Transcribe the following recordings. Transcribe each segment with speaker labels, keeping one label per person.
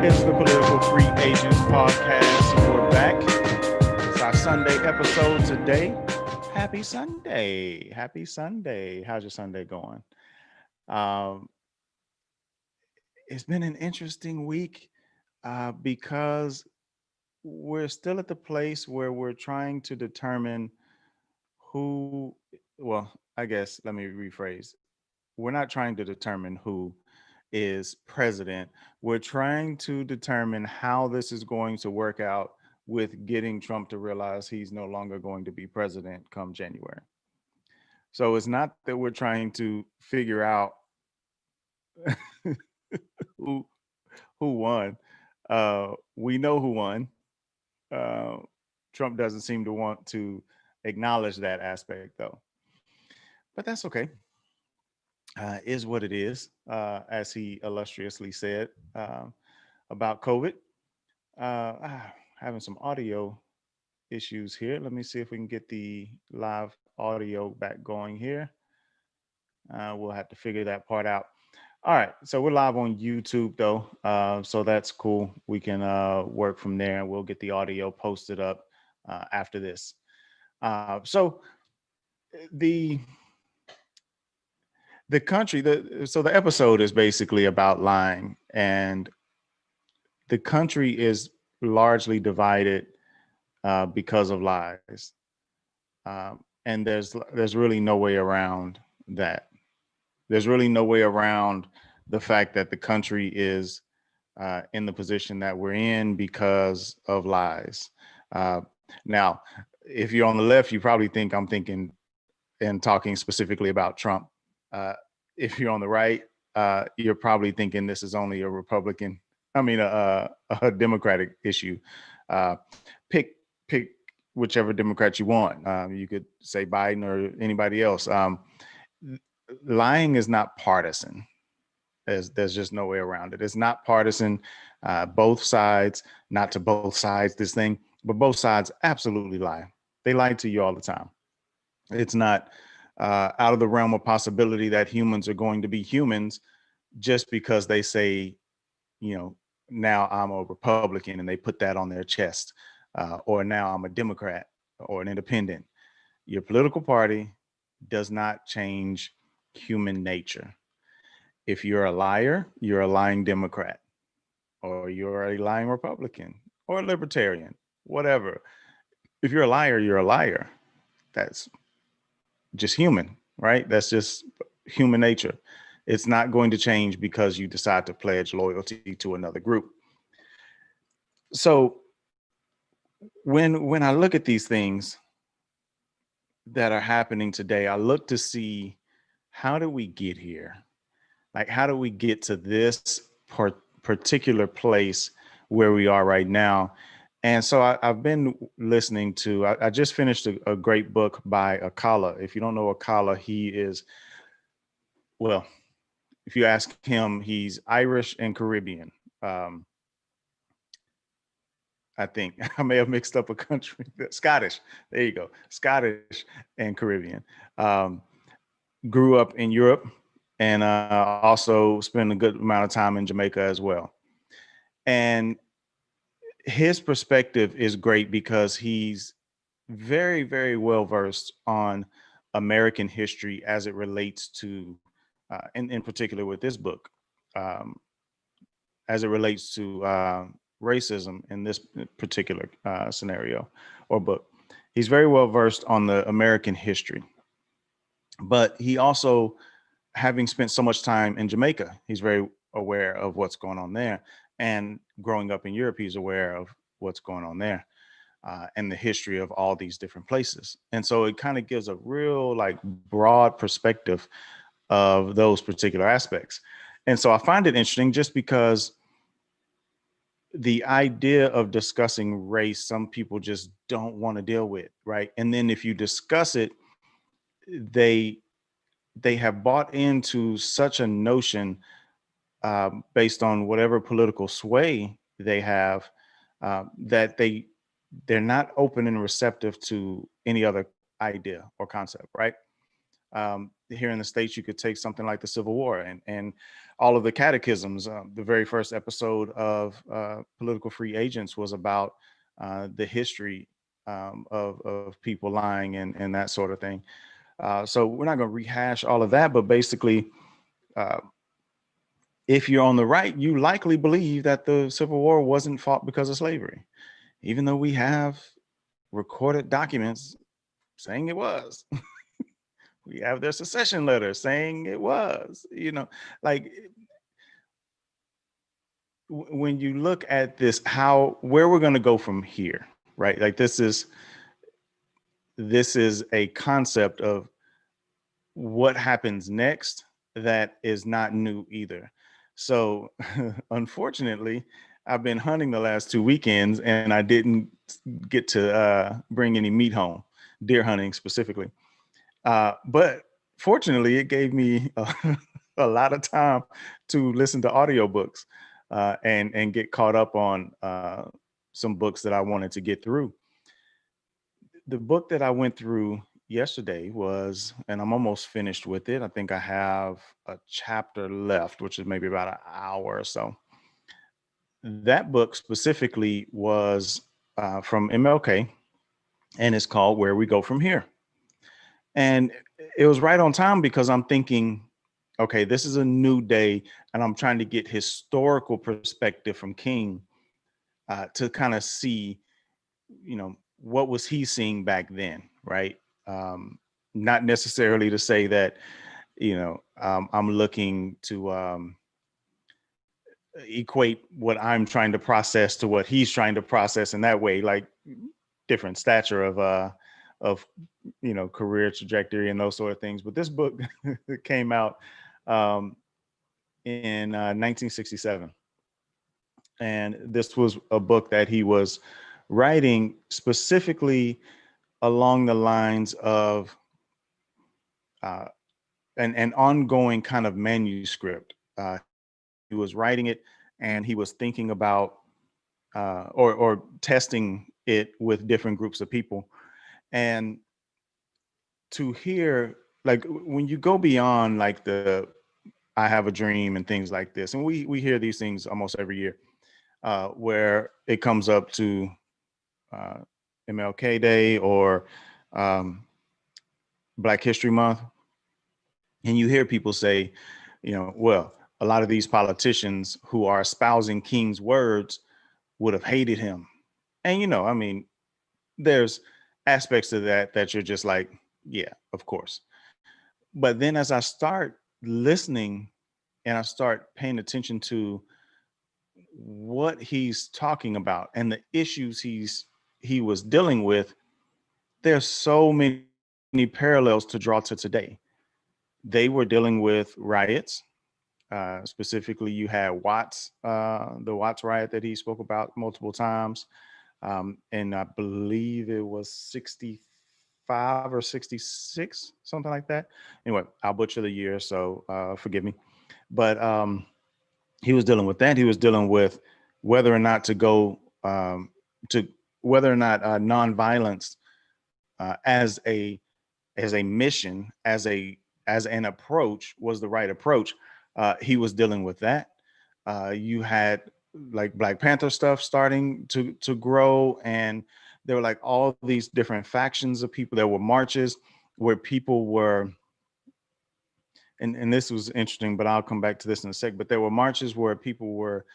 Speaker 1: It's the Political Free Agents Podcast. We're back. It's our Sunday episode today. Happy Sunday. Happy Sunday. How's your Sunday going? Um, it's been an interesting week because we're still at the place where we're trying to determine who, well, I guess let me rephrase. We're not trying to determine who is president. We're trying to determine how this is going to work out with getting Trump to realize he's no longer going to be president come January. So it's not that we're trying to figure out who who won. We know who won. Uh, Trump doesn't seem to want to acknowledge that aspect, though. But that's okay. Is what it is, as he illustriously said about COVID. Having some audio issues here. Let me see if we can get the live audio back going here. We'll have to figure that part out. All right, so we're live on YouTube though, so that's cool. We can work from there, and we'll get the audio posted up after this. So the the country, the episode is basically about lying, and the country is largely divided because of lies. And there's really no way around that. There's really no way around the fact that the country is in the position that we're in because of lies. Now, if you're on the left, you probably think I'm thinking and talking specifically about Trump. Uh, if you're on the right, you're probably thinking this is only a Republican, a Democratic issue. Uh, pick whichever Democrat you want. You could say Biden or anybody else. Lying is not partisan. There's just no way around it. It's not partisan. Both sides, not to both sides, this thing, but both sides absolutely lie. They lie to you all the time. It's not out of the realm of possibility that humans are going to be humans just because they say, you know, now I'm a Republican and they put that on their chest, or now I'm a Democrat or an independent. Your political party does not change human nature. If you're a liar, you're a lying Democrat, or you're a lying Republican, or a libertarian, whatever. If you're a liar, you're a liar. That's just human, right? That's just human nature. It's not going to change because you decide to pledge loyalty to another group. So when I look at these things that are happening today, I look to see, how do we get here? Like, how do we get to this particular place where we are right now? And so I've been listening to, I just finished a great book by Akala. If you don't know Akala, he is, well, if you ask him, he's Irish and Caribbean. Um, I think I may have mixed up a country. Scottish. There you go. Scottish and Caribbean. Um, Grew up in Europe, and also spent a good amount of time in Jamaica as well. And his perspective is great because he's very, very well versed on American history as it relates to, in particular with this book, um, as it relates to racism in this particular scenario or book. He's very well versed on the American history, but he also, having spent so much time in Jamaica, he's very aware of what's going on there. And growing up in Europe, he's aware of what's going on there, and the history of all these different places. And so it kind of gives a real like broad perspective of those particular aspects. And so I find it interesting just because the idea of discussing race, some people just don't want to deal with, right? And then if you discuss it, they they have bought into such a notion, based on whatever political sway they have, that they're not open and receptive to any other idea or concept, right? Here in the States, you could take something like the Civil War and all of the catechisms. The very first episode of Political Free Agents was about the history of people lying and that sort of thing. So we're not going to rehash all of that, but basically, uh, if you're on the right, you likely believe that the Civil War wasn't fought because of slavery, even though we have recorded documents saying it was. We have their secession letter saying it was, like when you look at this, where we're going to go from here, right? Like this is a concept of what happens next that is not new either. So unfortunately, I've been hunting the last 2 weekends and I didn't get to bring any meat home, deer hunting specifically. But fortunately, it gave me a lot of time to listen to audiobooks and get caught up on some books that I wanted to get through. The book that I went through yesterday was, and I'm almost finished with it. I think I have a chapter left, which is maybe about an hour or so. That book specifically was from MLK, and it's called Where We Go From Here. And it was right on time because I'm thinking, okay, this is a new day, and I'm trying to get historical perspective from King to kind of see, what was he seeing back then, right? Not necessarily to say that, I'm looking to equate what I'm trying to process to what he's trying to process in that way, like different stature of career trajectory and those sort of things. But this book came out um, in 1967, and this was a book that he was writing specifically along the lines of uh, an ongoing kind of manuscript. He was writing it, and he was thinking about or testing it with different groups of people. And to hear, like, when you go beyond like the I have a dream and things like this, and we hear these things almost every year, where it comes up to uh, MLK Day or um, Black History Month, and you hear people say, well, a lot of these politicians who are espousing King's words would have hated him. And I mean, there's aspects of that you're just like, yeah, of course. But then as I start listening and I start paying attention to what he's talking about and the issues he was dealing with, there's so many parallels to draw to today. They were dealing with riots. Specifically, you had the Watts riot that he spoke about multiple times. And I believe it was 65 or 66, something like that. Anyway, I'll butcher the year, so forgive me. But he was dealing with that. He was dealing with whether or not to go to whether or not nonviolence as a mission, as an approach was the right approach. He was dealing with that. You had like Black Panther stuff starting to grow, and there were like all these different factions of people. There were marches where people were, and this was interesting, but I'll come back to this in a sec. But there were marches where people were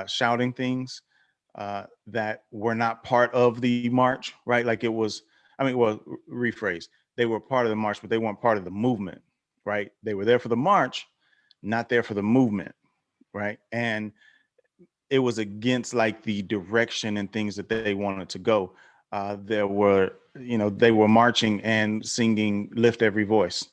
Speaker 1: shouting things that were not part of the march, right? Like it was, I mean, well, rephrase, they were part of the march, but they weren't part of the movement, right? They were there for the march, not there for the movement, right? And it was against like the direction and things that they wanted to go. There were, they were marching and singing "Lift Every Voice,"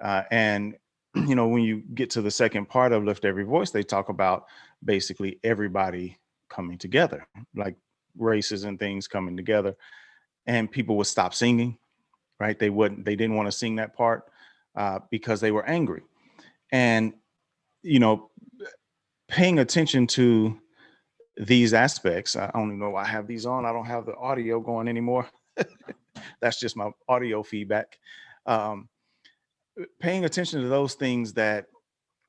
Speaker 1: and when you get to the second part of "Lift Every Voice," they talk about basically everybody coming together, like races and things coming together, and people would stop singing, right? They didn't want to sing that part because they were angry, and you know, paying attention to these aspects. I don't even know why I have these on. I don't have the audio going anymore. That's just my audio feedback. Um, paying attention to those things that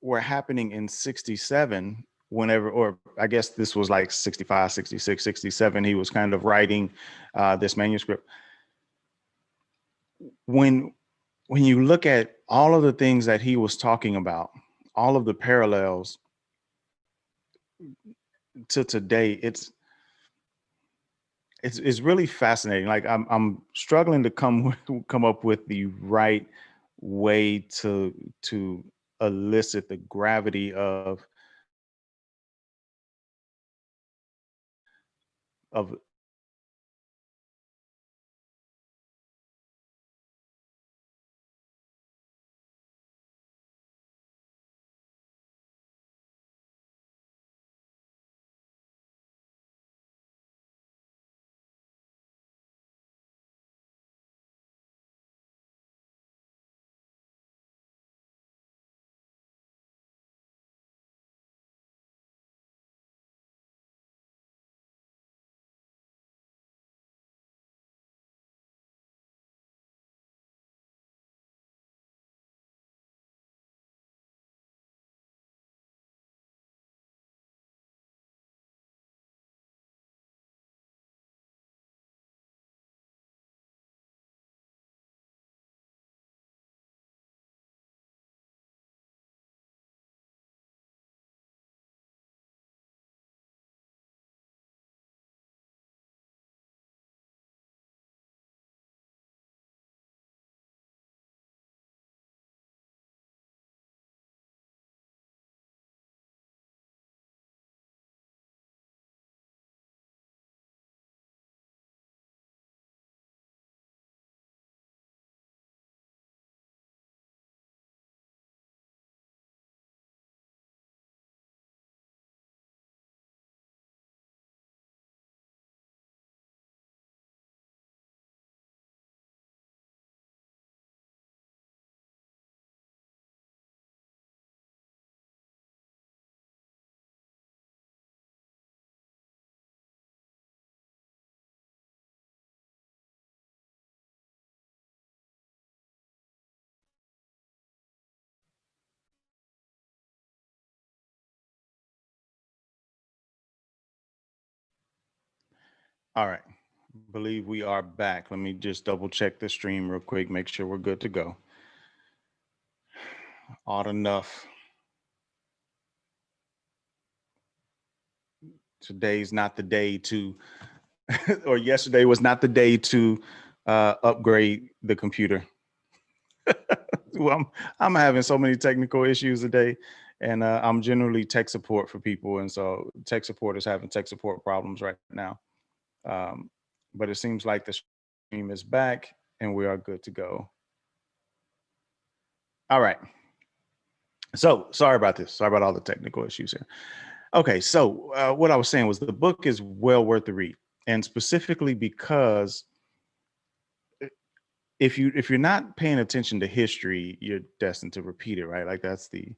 Speaker 1: were happening in 67, whenever, or I guess this was like 65, 66, 67, he was kind of writing this manuscript. When you look at all of the things that he was talking about, all of the parallels to today, it's really fascinating. Like I'm struggling to come up with the right way to elicit the gravity of all right. Believe we are back. Let me just double check the stream real quick, make sure we're good to go. Odd enough. Today's not the day to, or yesterday was not the day to upgrade the computer. Well, I'm having so many technical issues today, and I'm generally tech support for people, and so tech support is having tech support problems right now. Um, but it seems like the stream is back, and we are good to go. All right. So sorry about this. Sorry about all the technical issues here. Okay, so what I was saying was the book is well worth the read, and specifically because if you're not paying attention to history, you're destined to repeat it, right? Like that's the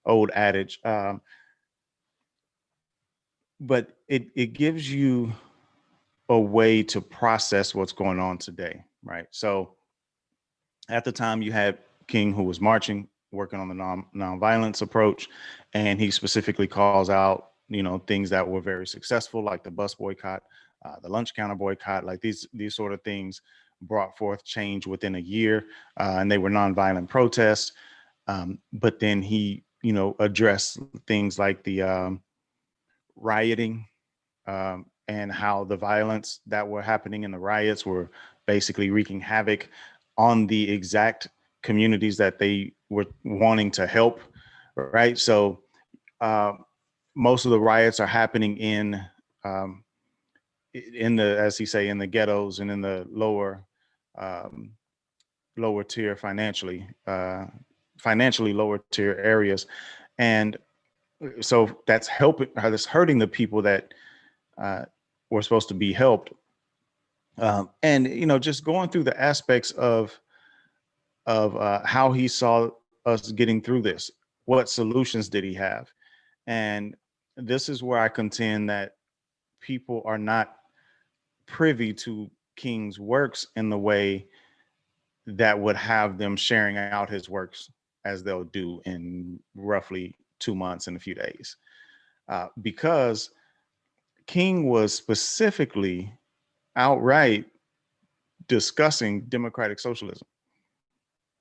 Speaker 1: old adage. But it gives you a way to process what's going on today, right? So at the time, you had King who was marching, working on the nonviolence approach, and he specifically calls out, things that were very successful, like the bus boycott, the lunch counter boycott, like these sort of things brought forth change within a year, and they were nonviolent protests. But then he, addressed things like the rioting, and how the violence that were happening in the riots were basically wreaking havoc on the exact communities that they were wanting to help, right? So uh, most of the riots are happening um, in the, as he say, in the ghettos and in the um, lower tier financially lower tier areas, and so that's hurting the people that uh, were supposed to be helped. And just going through the aspects of how he saw us getting through this. What solutions did he have? And this is where I contend that people are not privy to King's works in the way that would have them sharing out his works as they'll do in roughly 2 months and a few days. Because King was specifically outright discussing democratic socialism.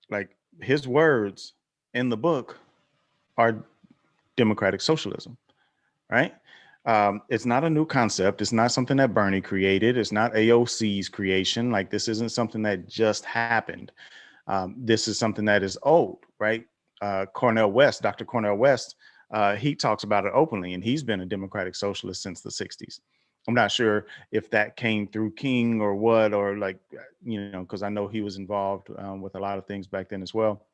Speaker 1: Like his words in the book are democratic socialism, right? It's not a new concept. It's not something that Bernie created. It's not AOC's creation. Like this isn't something that just happened. This is something that is old, right? Cornel West, Dr. Cornel West, he talks about it openly, and he's been a democratic socialist since the 60s. I'm not sure if that came through King or what, or like, because I know he was involved with a lot of things back then as well.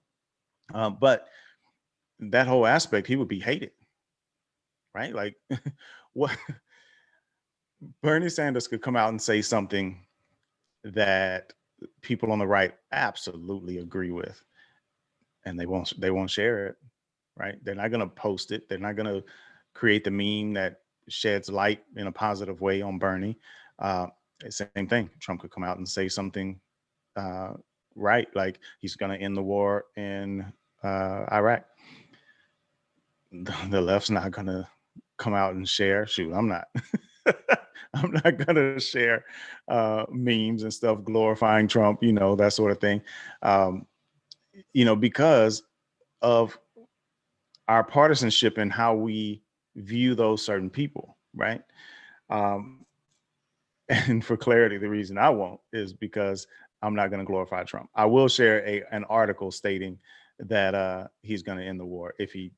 Speaker 1: But that whole aspect, he would be hated, right? Like, what Bernie Sanders could come out and say something that people on the right absolutely agree with, and they won't share it, right? They're not going to post it. They're not going to create the meme that sheds light in a positive way on Bernie. Uh, Same thing. Trump could come out and say something uh, right, like he's going to end the war in Iraq. The left's not going to come out and share. Shoot, I'm not. I'm not gonna share memes and stuff glorifying Trump, that sort of thing, um, because of our partisanship and how we view those certain people, right? Um, and for clarity, the reason I won't is because I'm not going to glorify Trump. I will share an article stating that he's going to end the war if he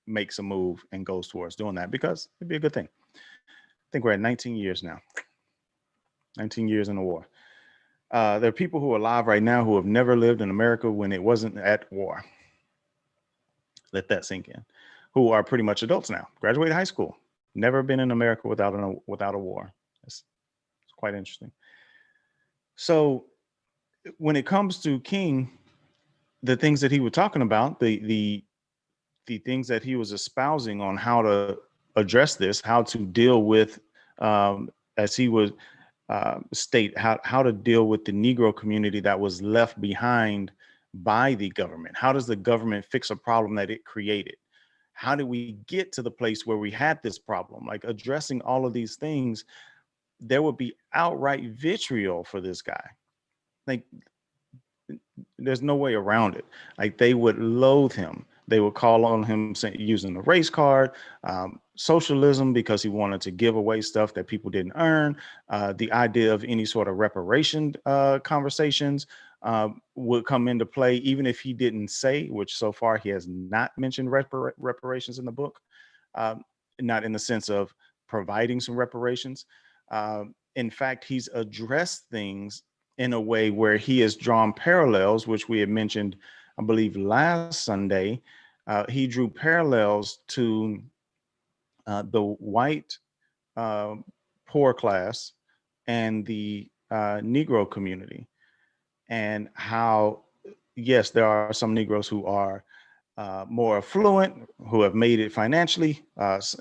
Speaker 1: makes a move and goes towards doing that, because it'd be a good thing. I think we're at 19 years now, 19 years in the war. There are people who are alive right now who have never lived in America when it wasn't at war. Let that sink in. Who are pretty much adults now, graduated high school, never been in America without a war. It's quite interesting. So when it comes to King, the things that he was talking about, the things that he was espousing on how to address this, how to deal with, as he would state, how to deal with the Negro community that was left behind by the government. How does the government fix a problem that it created? How did we get to the place where we had this problem? Like addressing all of these things, there would be outright vitriol for this guy. Like there's no way around it. Like they would loathe him. They would call on him using the race card, socialism, because he wanted to give away stuff that people didn't earn. The idea of any sort of reparation conversations would come into play, even if he didn't say, which so far he has not mentioned reparations in the book, um, not in the sense of providing some reparations. In fact, he's addressed things in a way where he has drawn parallels, which we had mentioned, I believe, last Sunday. He drew parallels to the white uh, poor class and the Negro community, and how, yes, there are some Negroes who are more affluent, who have made it financially.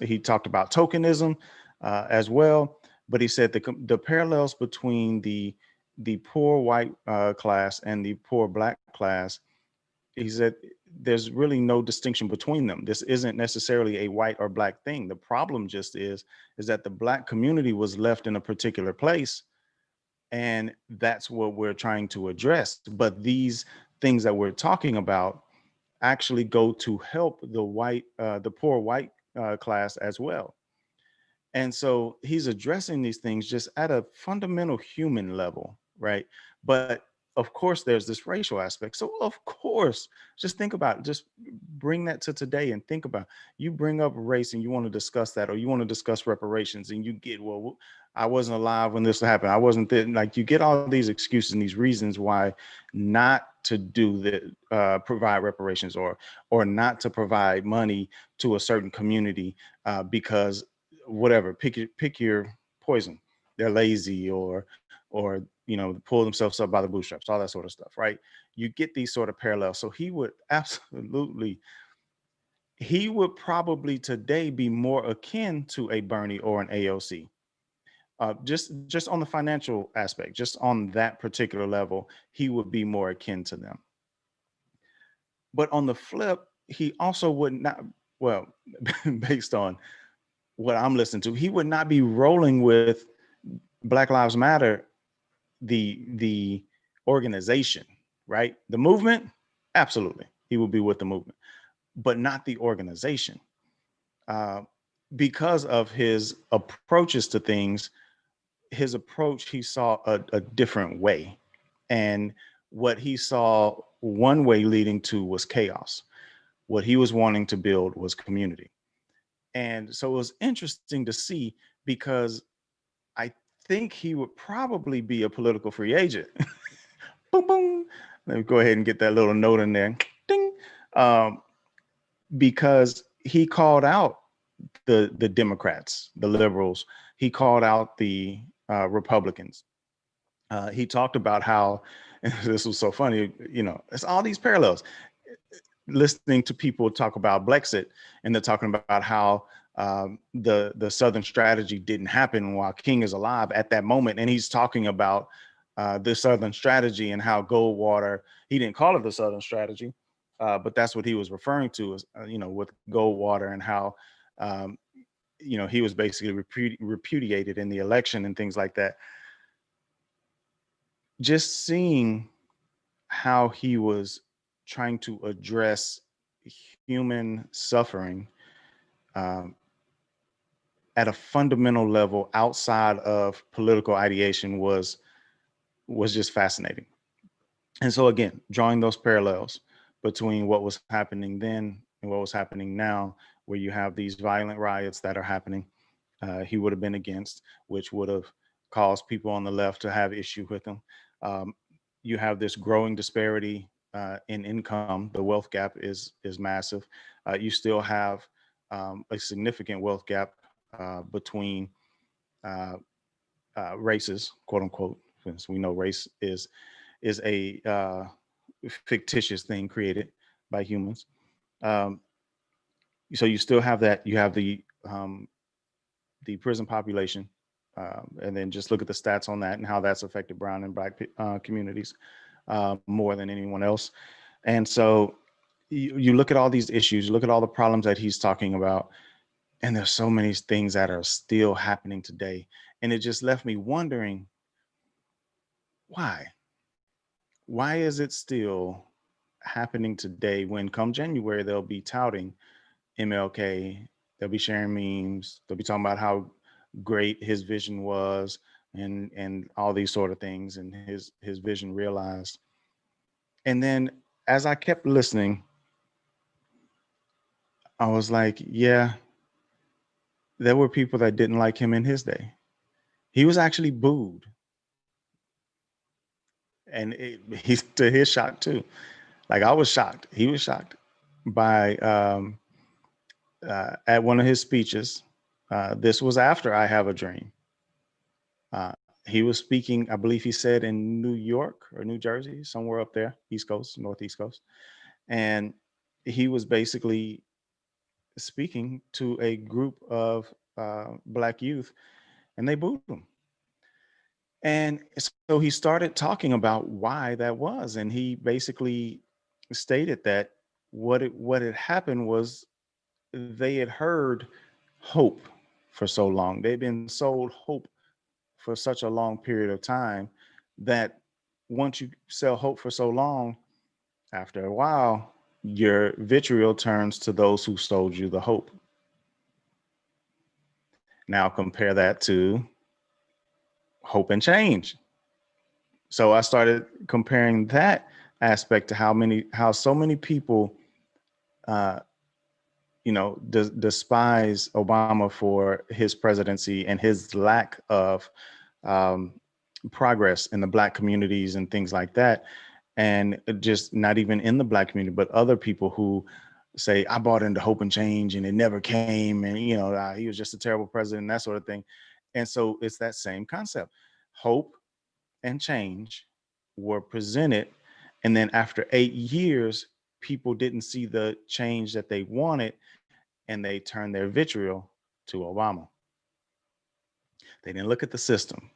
Speaker 1: He talked about tokenism as well, but he said the parallels between the poor white class and the poor black class, he said there's really no distinction between them. This isn't necessarily a white or black thing. The problem just is that the black community was left in a particular place, and that's what we're trying to address. But these things that we're talking about actually go to help the poor white class as well. And so he's addressing these things just at a fundamental human level, right? But of course, there's this racial aspect. So of course, just think about it. Just bring that to today and think about, you bring up race and you want to discuss that, or you want to discuss reparations, and you get, well, I wasn't alive when this happened. I wasn't there. Like you get all these excuses and these reasons why not to do the provide reparations, or not to provide money to a certain community because whatever, pick your poison. They're lazy, or pull themselves up by the bootstraps, all that sort of stuff, right? You get these sort of parallels. So he would probably today be more akin to a Bernie or an AOC, Just on the financial aspect, just on that particular level, he would be more akin to them. But on the flip, he also would not, well, based on what I'm listening to, he would not be rolling with Black Lives Matter, the organization, right? The movement, absolutely, he would be with the movement, but not the organization, uh, because of his approaches to things. His approach, he saw a different way, and what he saw one way leading to was chaos. What he was wanting to build was community. And so it was interesting to see, because I think he would probably be a political free agent. Boom, boom. Let me go ahead and get that little note in there. Ding. Um, because he called out the Democrats, the liberals. He called out the Republicans. He talked about how, and this was so funny, it's all these parallels. Listening to people talk about Brexit, and they're talking about how the Southern strategy didn't happen while King is alive at that moment, and he's talking about the Southern strategy and how Goldwater. He didn't call it the Southern strategy, but that's what he was referring to, as with Goldwater, and how um, he was basically repudiated in the election and things like that. Just seeing how he was trying to address human suffering um, at a fundamental level outside of political ideation was just fascinating. And so again, drawing those parallels between what was happening then and what was happening now, where you have these violent riots that are happening, he would have been against, which would have caused people on the left to have issue with him. Um, you have this growing disparity in income. The wealth gap is massive. You still have a significant wealth gap between uh, races, quote unquote. Since we know race is a fictitious thing created by humans. Um, so you still have that. You have the prison population, and then just look at the stats on that and how that's affected brown and black communities more than anyone else. And so you look at all these issues, you look at all the problems that he's talking about, and there's so many things that are still happening today. And it just left me wondering, why? Why is it still happening today when come January, they'll be touting MLK, they'll be sharing memes, they'll be talking about how great his vision was, and all these sort of things, and his vision realized. And then as I kept listening, I was like, yeah, there were people that didn't like him in his day. He was actually booed, and he's to his shock too. Like, I was shocked. He was shocked by at one of his speeches. This was after I Have a Dream. He was speaking, I believe he said, in New York or New Jersey, somewhere up there, East Coast, Northeast Coast. And he was basically speaking to a group of Black youth, and they booed him. And so he started talking about why that was. And he basically stated that what had happened was they had heard hope for so long. They'd been sold hope for such a long period of time that once you sell hope for so long, after a while, your vitriol turns to those who sold you the hope. Now compare that to hope and change. So I started comparing that aspect to how so many people, uh, despise Obama for his presidency and his lack of um, progress in the Black communities and things like that. And just not even in the Black community, but other people who say, I bought into hope and change and it never came. And, he was just a terrible president, and that sort of thing. And so it's that same concept. Hope and change were presented. And then after 8 years, people didn't see the change that they wanted, and they turned their vitriol to Obama. They didn't look at the system,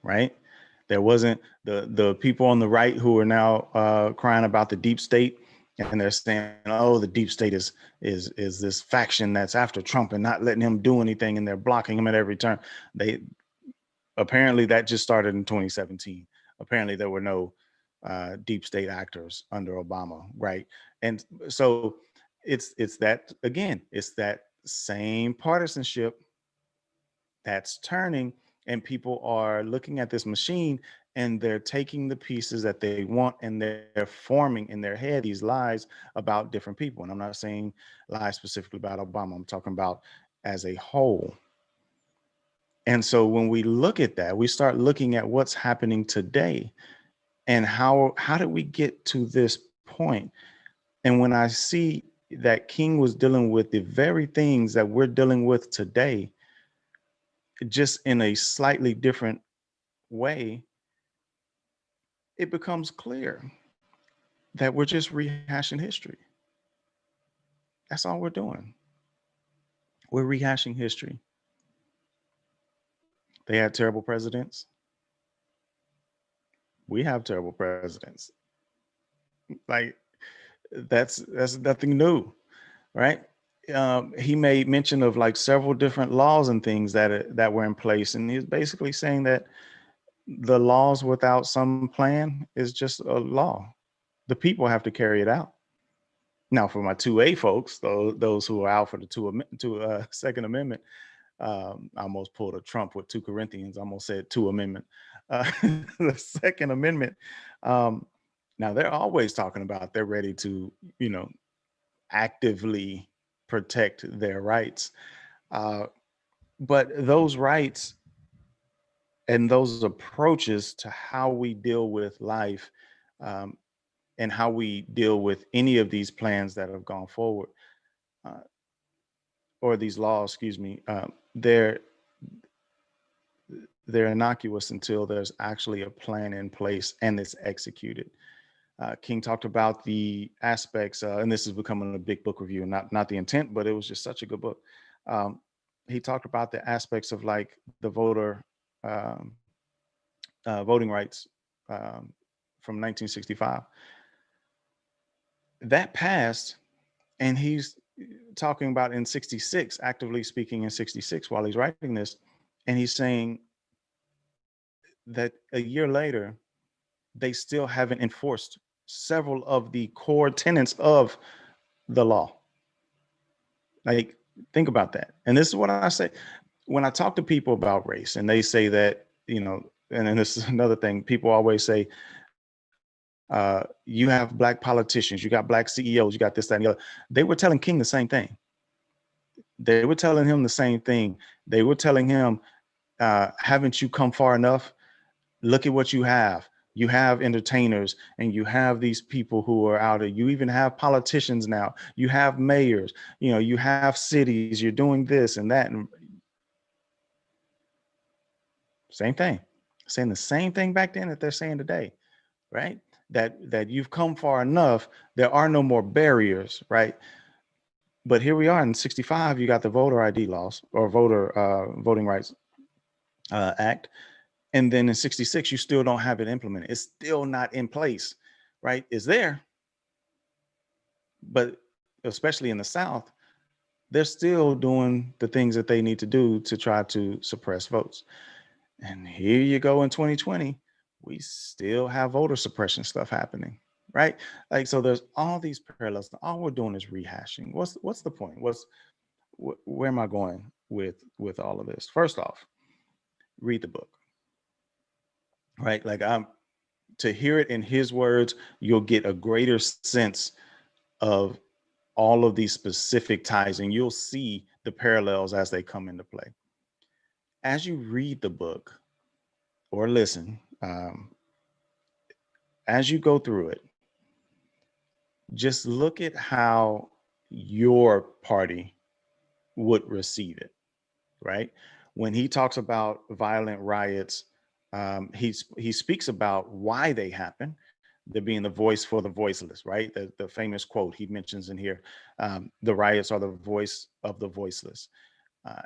Speaker 1: right? There wasn't the people on the right who are now crying about the deep state, and they're saying, "Oh, the deep state is this faction that's after Trump and not letting him do anything, and they're blocking him at every turn." They apparently that just started in 2017. Apparently, there were no deep state actors under Obama, right? And so it's that again, it's that same partisanship that's turning, and people are looking at this machine and they're taking the pieces that they want and they're forming in their head these lies about different people. And I'm not saying lies specifically about Obama, I'm talking about as a whole. And so when we look at that, we start looking at what's happening today and how did we get to this point? And when I see that King was dealing with the very things that we're dealing with today, just in a slightly different way, it becomes clear that we're just rehashing history. That's all we're doing. We're rehashing history. They had terrible presidents. We have terrible presidents. Like that's nothing new, right? He made mention of like several different laws and things that were in place, and he's basically saying that the laws without some plan is just a law. The people have to carry it out. Now, for my 2A folks, those who are out for the Second Amendment, I almost pulled a Trump with 2 Corinthians. I almost said 2 Amendment. The Second Amendment. Um, Now they're always talking about they're ready to, you know, actively protect their rights. Uh, but those rights and those approaches to how we deal with life, um, and how we deal with any of these plans that have gone forward, uh, or these laws, excuse me, they're innocuous until there's actually a plan in place and it's executed. King talked about the aspects, and this is becoming a big book review, not the intent, but it was just such a good book. Um, he talked about the aspects of like the um, voting rights, um, from 1965 that passed, and he's talking about in 66, actively speaking in 66 while he's writing this, and he's saying that a year later they still haven't enforced several of the core tenets of the law. Like, think about that. And this is what I say when I talk to people about race, and they say that, you know, and then this is another thing people always say, you have black politicians, you got black CEOs, you got this, that, and the other. They were telling King the same thing. They were telling him the same thing. They were telling him, haven't you come far enough? Look at what you have. You have entertainers and you have these people who are out there. You even have politicians now. You have mayors, you know, you have cities, you're doing this and that. And same thing, saying the same thing back then that they're saying today, right? That you've come far enough. There are no more barriers, right? But here we are in 65, you got the voter ID laws or voting rights act. And then in 66, you still don't have it implemented. It's still not in place, right? It's there, but especially in the South, they're still doing the things that they need to do to try to suppress votes. And here you go in 2020, we still have voter suppression stuff happening, right? Like, so there's all these parallels. All we're doing is rehashing. What's the point? Where am I going with all of this? First off, read the book, right? Like, I'm to hear it in his words, you'll get a greater sense of all of these specific ties, and you'll see the parallels as they come into play. As you read the book or listen, as you go through it, just look at how your party would receive it, right? When he talks about violent riots, he speaks about why they happen. They're being the voice for the voiceless, right? The famous quote he mentions in here, the riots are the voice of the voiceless.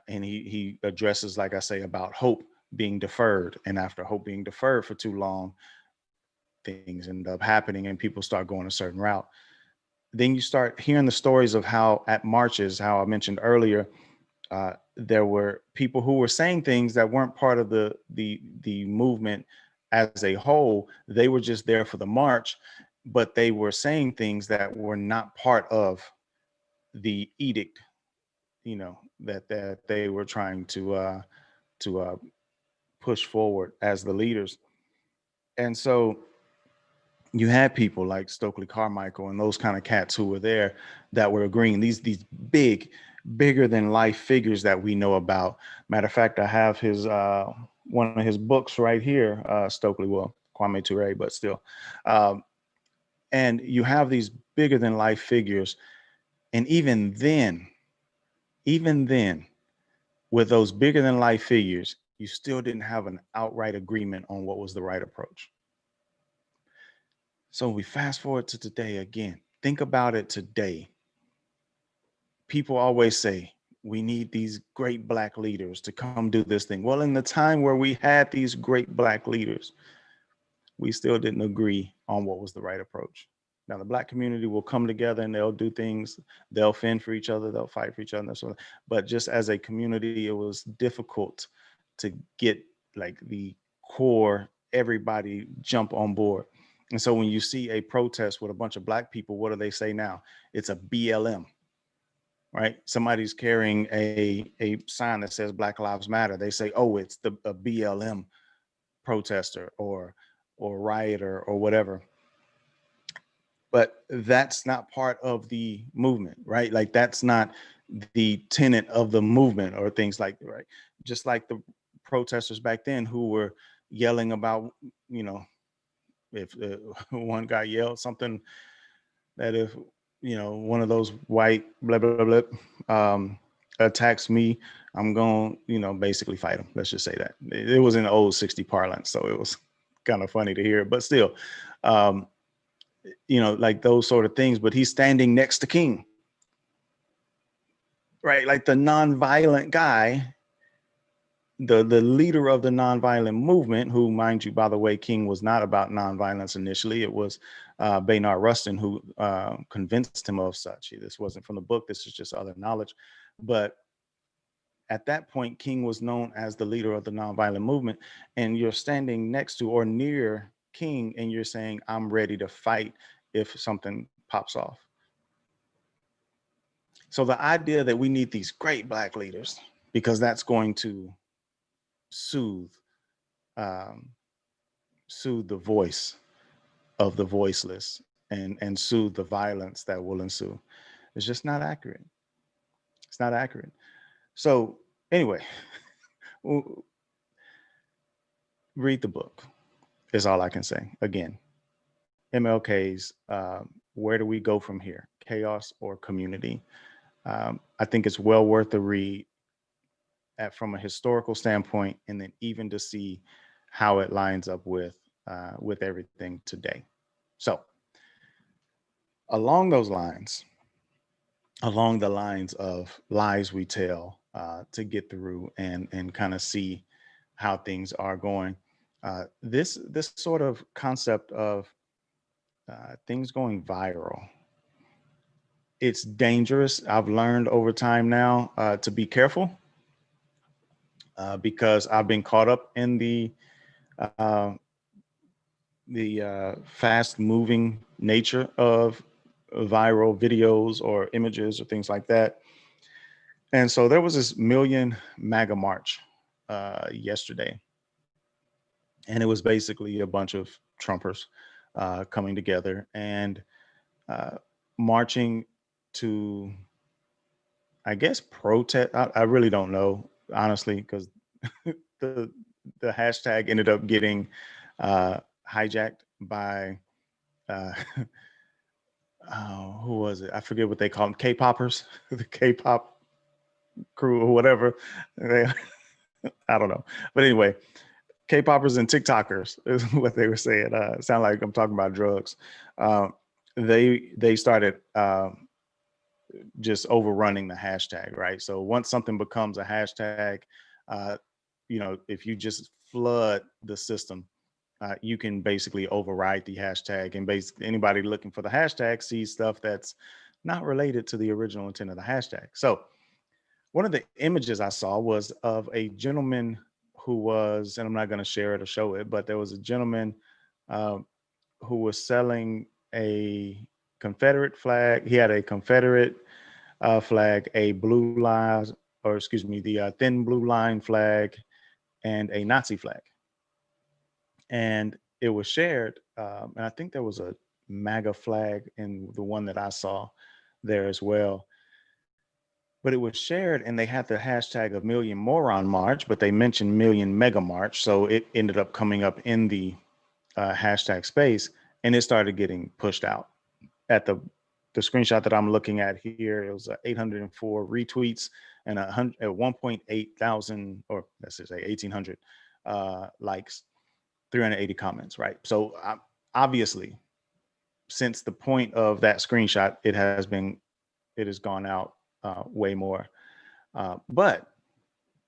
Speaker 1: And he addresses, like I say, about hope being deferred. And after hope being deferred for too long, things end up happening and people start going a certain route. Then you start hearing the stories of how at marches, how I mentioned earlier, there were people who were saying things that weren't part of the movement as a whole. They were just there for the march, but they were saying things that were not part of the edict, that they were trying to push forward as the leaders. And so you had people like Stokely Carmichael and those kind of cats who were there that were agreeing. These bigger than life figures that we know about. Matter of fact, I have his one of his books right here. Stokely, well, Kwame Ture, but still. And you have these bigger than life figures, and even then, with those bigger than life figures, you still didn't have an outright agreement on what was the right approach. So we fast forward to today again. Think about it today. People always say, we need these great Black leaders to come do this thing. Well, in the time where we had these great Black leaders, we still didn't agree on what was the right approach. Now, the Black community will come together and they'll do things. They'll fend for each other. They'll fight for each other. But just as a community, it was difficult to get like the core, everybody jump on board. And so when you see a protest with a bunch of Black people, what do they say now? It's a BLM, right? Somebody's carrying a sign that says Black Lives Matter. They say, oh, it's a BLM protester or rioter or whatever. But that's not part of the movement, right? Like that's not the tenet of the movement or things like that, right? Just like the protesters back then who were yelling about, if one guy yelled something that if, one of those white blah, blah, blah, blah, attacks me, I'm going to, basically fight him. Let's just say that. It was in the old 60 parlance, so it was kind of funny to hear, but still, like those sort of things. But he's standing next to King, right? Like the nonviolent guy, the leader of the nonviolent movement, who, mind you, by the way, King was not about nonviolence initially. It was Baynard Rustin who convinced him of such. This wasn't from the book. This is just other knowledge. But at that point, King was known as the leader of the nonviolent movement. And you're standing next to or near King and you're saying, I'm ready to fight if something pops off. So the idea that we need these great Black leaders because that's going to soothe the voice of the voiceless and soothe the violence that will ensue. It's just not accurate. It's not accurate. So anyway, read the book is all I can say. Again, MLK's Where Do We Go From Here? Chaos or Community? I think it's well worth the read from a historical standpoint, and then even to see how it lines up with everything today. So along those lines, along the lines of lies we tell to get through and kind of see how things are going, this sort of concept of things going viral, it's dangerous. I've learned over time now to be careful because I've been caught up in the fast moving nature of viral videos or images or things like that. And so there was this Million MAGA March yesterday. And it was basically a bunch of Trumpers coming together and marching to, I guess, protest. I really don't know, honestly, because the hashtag ended up getting hijacked by who was it? I forget what they call them, K-poppers, the K-pop crew or whatever. I don't know. But anyway, K-poppers and TikTokers is what they were saying. Sound like I'm talking about drugs. They started just overrunning the hashtag, right? So once something becomes a hashtag, if you just flood the system, you can basically override the hashtag, and basically anybody looking for the hashtag sees stuff that's not related to the original intent of the hashtag. So one of the images I saw was of a gentleman who was, and I'm not going to share it or show it, but there was a gentleman uh, who was selling a Confederate flag. He had a Confederate flag, a blue line, or excuse me, the thin blue line flag, and a Nazi flag. And it was shared. And I think there was a MAGA flag in the one that I saw there as well. But it was shared, and they had the hashtag of Million Moron March, but they mentioned Million Mega March. So it ended up coming up in the hashtag space, and it started getting pushed out. At the screenshot that I'm looking at here, it was 804 retweets and 1.8 thousand, or let's just say 1,800 likes, 380 comments, right? So obviously, since the point of that screenshot, it has gone out way more. But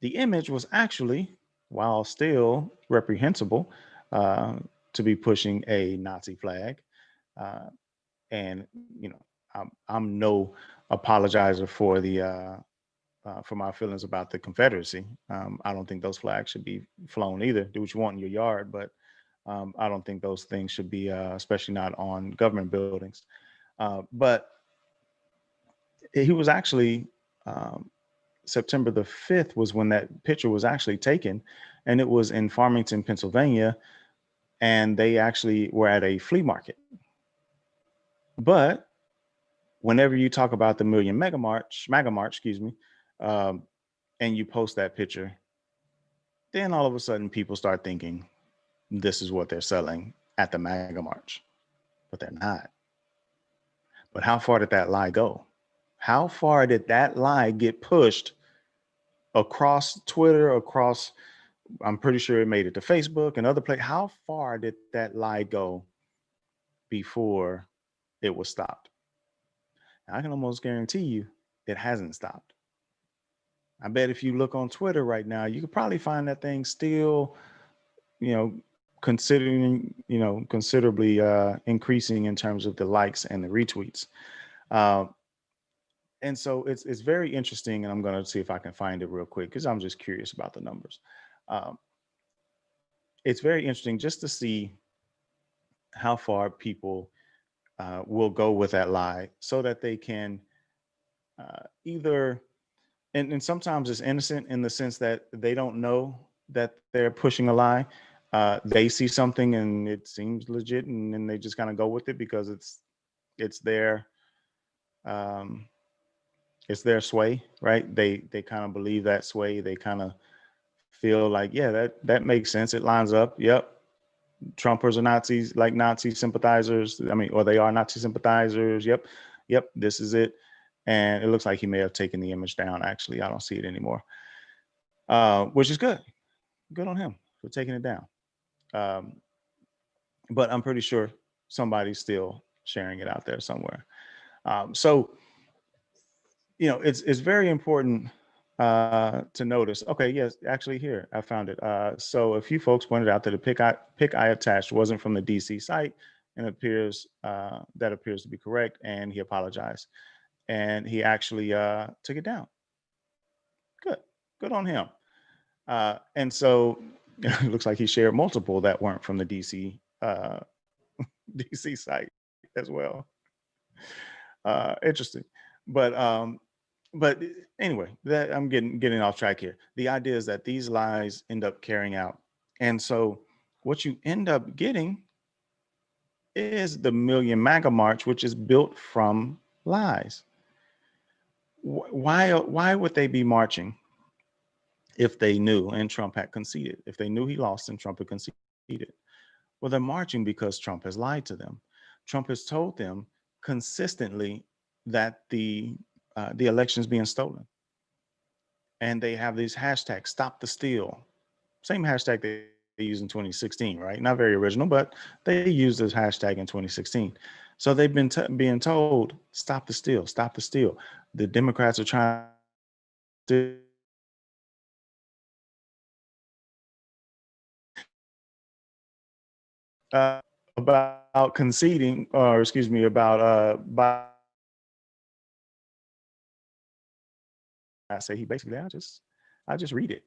Speaker 1: the image was actually, while still reprehensible, uh, to be pushing a Nazi flag. Uh, and I'm no apologizer for my feelings about the Confederacy. I don't think those flags should be flown either. Do what you want in your yard, but I don't think those things should be, especially not on government buildings. But he was actually, September the 5th was when that picture was actually taken, and it was in Farmington, Pennsylvania, and they actually were at a flea market. But whenever you talk about the MAGA March, excuse me, um, and you post that picture, then all of a sudden people start thinking this is what they're selling at the MAGA March, but they're not. But how far did that lie go? How far did that lie get pushed across Twitter, across, I'm pretty sure it made it to Facebook and other places. How far did that lie go before it was stopped? I can almost guarantee you it hasn't stopped. I bet if you look on Twitter right now, you could probably find that thing still, considerably increasing in terms of the likes and the retweets. Uh, and so it's very interesting, and I'm going to see if I can find it real quick because I'm just curious about the numbers. Um, it's very interesting just to see how far people will go with that lie so that they can either, and sometimes it's innocent in the sense that they don't know that they're pushing a lie. They see something and it seems legit, and then they just kind of go with it because it's their um, it's their sway, right? They kind of believe that sway. They kind of feel like, yeah, that makes sense. It lines up. Yep, Trumpers are Nazis, like Nazi sympathizers. I mean, or they are Nazi sympathizers. Yep, this is it. And it looks like he may have taken the image down. Actually, I don't see it anymore, which is good. Good on him for taking it down. Um, but I'm pretty sure somebody's still sharing it out there somewhere. So it's very important to notice. Okay, yes, actually, here I found it. So a few folks pointed out that the pic I attached wasn't from the DC site, and that appears to be correct. And he apologized, and he actually took it down. Good, good on him. And so it looks like he shared multiple that weren't from the DC DC site as well. Interesting, but but anyway, that I'm getting off track here. The idea is that these lies end up carrying out, and so what you end up getting is the Million MAGA March, which is built from lies. Why would they be marching if they knew and Trump had conceded? If they knew he lost and Trump had conceded? Well, they're marching because Trump has lied to them. Trump has told them consistently that the election is being stolen, and they have these hashtags, "Stop the Steal," same hashtag they used in 2016, right? Not very original, but they used this hashtag in 2016. So they've been being told, "Stop the steal, stop the steal." The Democrats are trying to about conceding, or excuse me, about I say he basically, I just read it.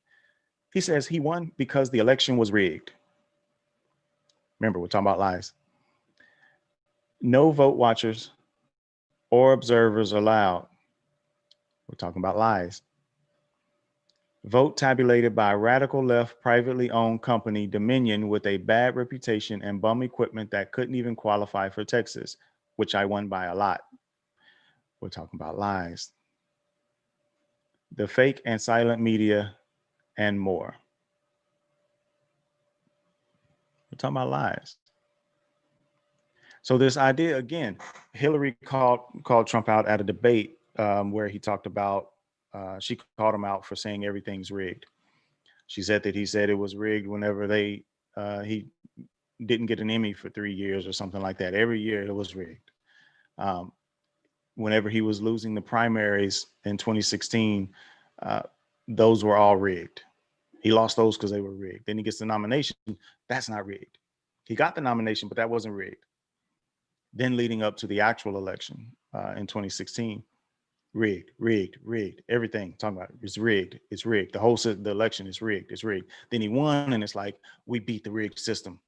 Speaker 1: He says he won because the election was rigged. Remember, we're talking about lies. No vote watchers or observers allowed. We're talking about lies. Vote tabulated by a radical left privately owned company, Dominion, with a bad reputation and bum equipment that couldn't even qualify for Texas, which I won by a lot. We're talking about lies. The fake and silent media and more. We're talking about lies. So this idea, again, Hillary called Trump out at a debate where he talked about, she called him out for saying everything's rigged. She said that he said it was rigged whenever he didn't get an Emmy for 3 years or something like that. Every year it was rigged. Um, Whenever he was losing the primaries in 2016, uh, those were all rigged. He lost those because they were rigged. Then he gets the nomination. That's not rigged. He got the nomination, but that wasn't rigged. Then leading up to the actual election in 2016, rigged, rigged, rigged. Everything talking about it's rigged. It's rigged. The election is rigged. It's rigged. Then he won, and it's like we beat the rigged system.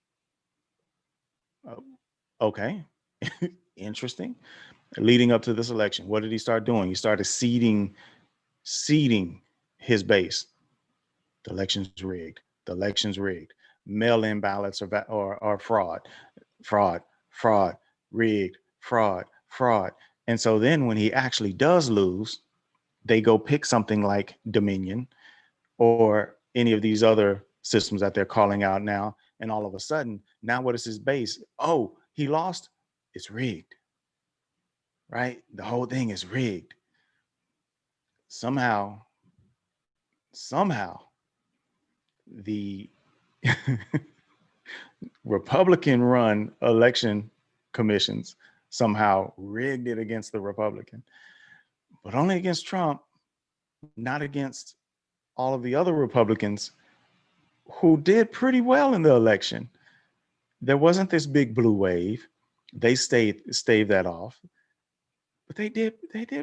Speaker 1: Uh, okay, interesting. Leading up to this election, what did he start doing? He started seeding his base. The election's rigged. The election's rigged. Mail-in ballots are fraud, fraud, fraud, rigged, fraud, fraud. And so then when he actually does lose, they go pick something like Dominion or any of these other systems that they're calling out now. And all of a sudden, now what is his base? Oh, he lost. It's rigged, right? The whole thing is rigged. Somehow, the Republican run election commissions somehow rigged it against the Republican, but only against Trump, not against all of the other Republicans who did pretty well in the election. There wasn't this big blue wave. They staved that off, but they did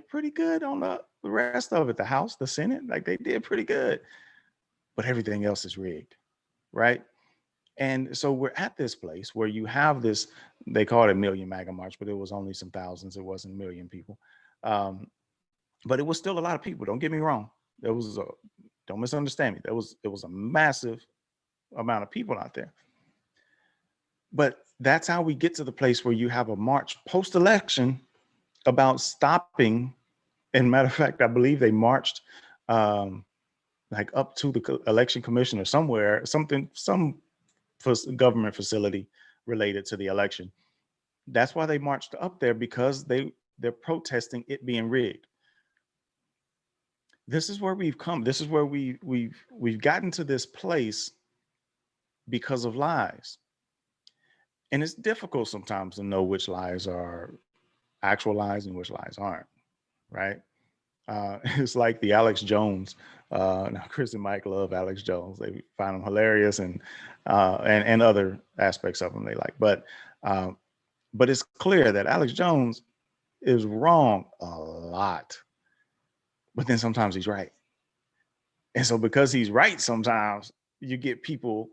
Speaker 1: pretty good on the rest of it. The House, the Senate, like they did pretty good, but everything else is rigged, right? And so we're at this place where you have this, they call it a million MAGA march, but it was only some thousands. It wasn't a million people. Um, but it was still a lot of people. Don't get me wrong. Don't misunderstand me. It was a massive amount of people out there. But that's how we get to the place where you have a march post-election about stopping. And matter of fact, I believe they marched um, like up to the election commission or somewhere, some government facility related to the election. That's why they marched up there, because they're protesting it being rigged. This is where we've come. This is where we've gotten to this place because of lies. And it's difficult sometimes to know which lies are actual lies and which lies aren't, right? It's like the Alex Jones. Now Chris and Mike love Alex Jones. They find him hilarious, and other aspects of him they like. But it's clear that Alex Jones is wrong a lot, but then sometimes he's right. And so because he's right, sometimes you get people,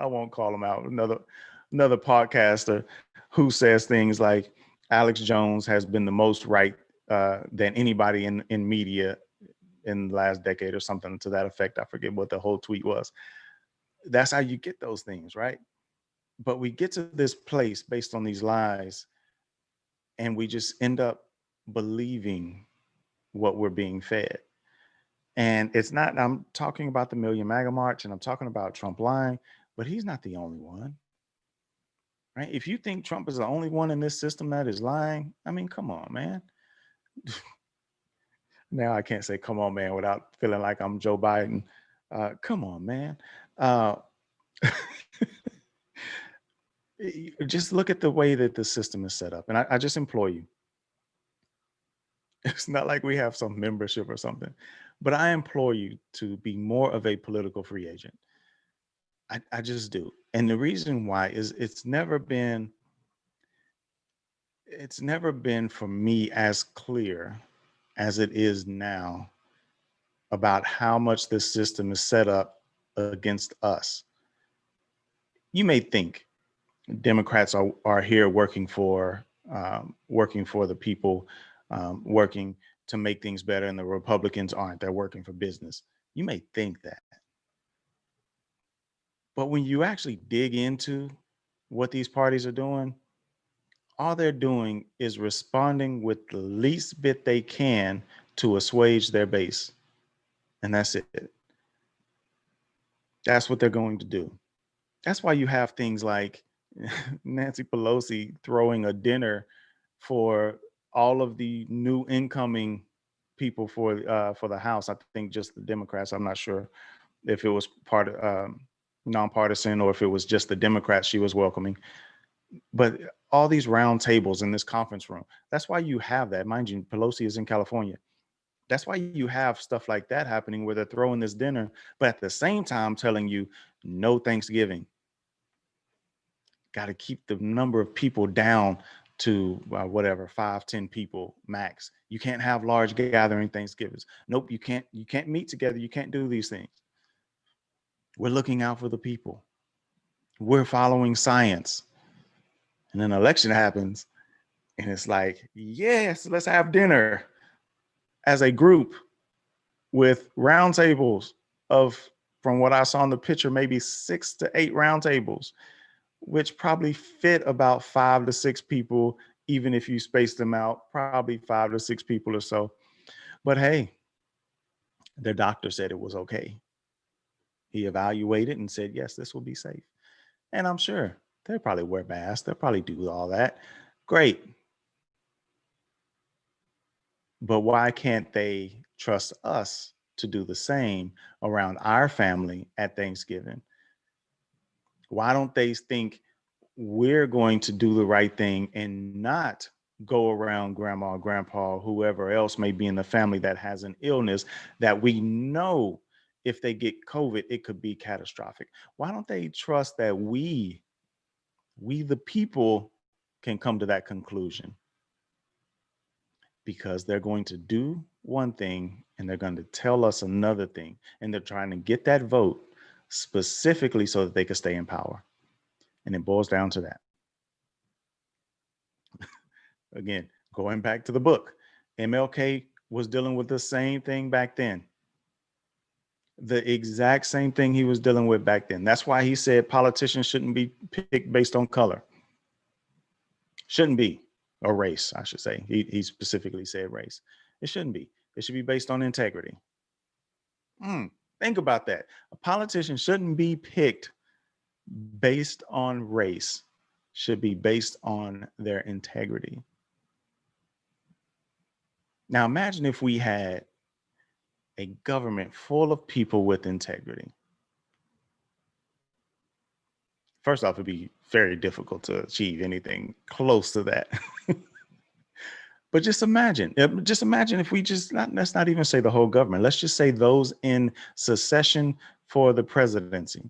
Speaker 1: I won't call him out, another podcaster who says things like Alex Jones has been the most right than anybody in media in the last decade or something to that effect. I forget what the whole tweet was. That's how you get those things, right? But we get to this place based on these lies, and we just end up believing what we're being fed. And it's not, I'm talking about the Million MAGA March and I'm talking about Trump lying, but he's not the only one, right? If you think Trump is the only one in this system that is lying, I mean, come on, man. Now I can't say come on, man, without feeling like I'm Joe Biden. Come on, man. Uh, just look at the way that the system is set up. And I just implore you, it's not like we have some membership or something, but I implore you to be more of a political free agent. I just do. And the reason why is it's never been for me as clear as it is now about how much this system is set up against us. You may think Democrats are here working for the people, working to make things better, and the Republicans aren't. They're working for business. You may think that, but when you actually dig into what these parties are doing, all they're doing is responding with the least bit they can to assuage their base, and that's it. That's what they're going to do. That's why you have things like Nancy Pelosi throwing a dinner for all of the new incoming people for the House. I think just the Democrats. I'm not sure if it was part of nonpartisan or if it was just the Democrats she was welcoming. But all these round tables in this conference room. That's why you have that. Mind you, Pelosi is in California. That's why you have stuff like that happening where they're throwing this dinner, but at the same time telling you no Thanksgiving. Got to keep the number of people down to whatever 5, 10 people max. You can't have large gathering Thanksgivings. Nope, you can't meet together. You can't do these things. We're looking out for the people. We're following science. And then an election happens and it's like, yes, let's have dinner as a group with round tables of, from what I saw in the picture, maybe 6 to 8 round tables, which probably fit about 5 to 6 people, even if you space them out, probably 5 to 6 people or so. But hey, their doctor said it was okay. He evaluated and said, yes, this will be safe. And I'm sure they'll probably wear masks. They'll probably do all that. Great. But why can't they trust us to do the same around our family at Thanksgiving? Why don't they think we're going to do the right thing and not go around grandma, grandpa, whoever else may be in the family that has an illness that we know if they get COVID, it could be catastrophic? Why don't they trust that we the people can come to that conclusion? Because they're going to do one thing and they're going to tell us another thing. And they're trying to get that vote specifically so that they can stay in power. And it boils down to that. Again, going back to the book, MLK was dealing with the same thing back then. The exact same thing he was dealing with back then. That's why he said politicians shouldn't be picked based on color. Shouldn't be, or race, I should say. He specifically said race. It shouldn't be. It should be based on integrity. Think about that. A politician shouldn't be picked based on race, should be based on their integrity. Now, imagine if we had a government full of people with integrity. First off, it'd be very difficult to achieve anything close to that. But just imagine if we let's not even say the whole government. Let's just say those in succession for the presidency,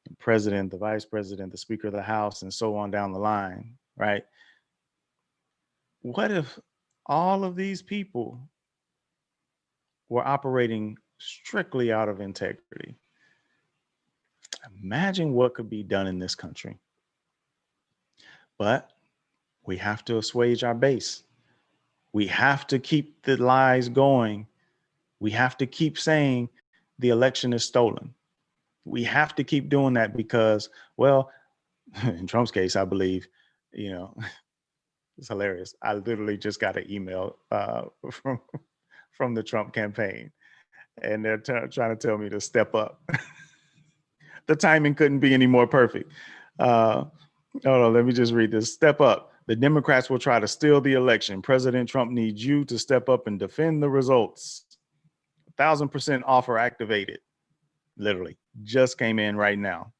Speaker 1: the president, the vice president, the speaker of the house, and so on down the line, right? What if all of these people were operating strictly out of integrity? Imagine what could be done in this country. But we have to assuage our base. We have to keep the lies going. We have to keep saying the election is stolen. We have to keep doing that because, well, in Trump's case, I believe, you know, it's hilarious. I literally just got an email from the Trump campaign, and they're trying to tell me to step up. The timing couldn't be any more perfect. Hold on, let me just read this. Step up. The Democrats will try to steal the election. President Trump needs you to step up and defend the results. 1,000% offer activated. Literally, just came in right now.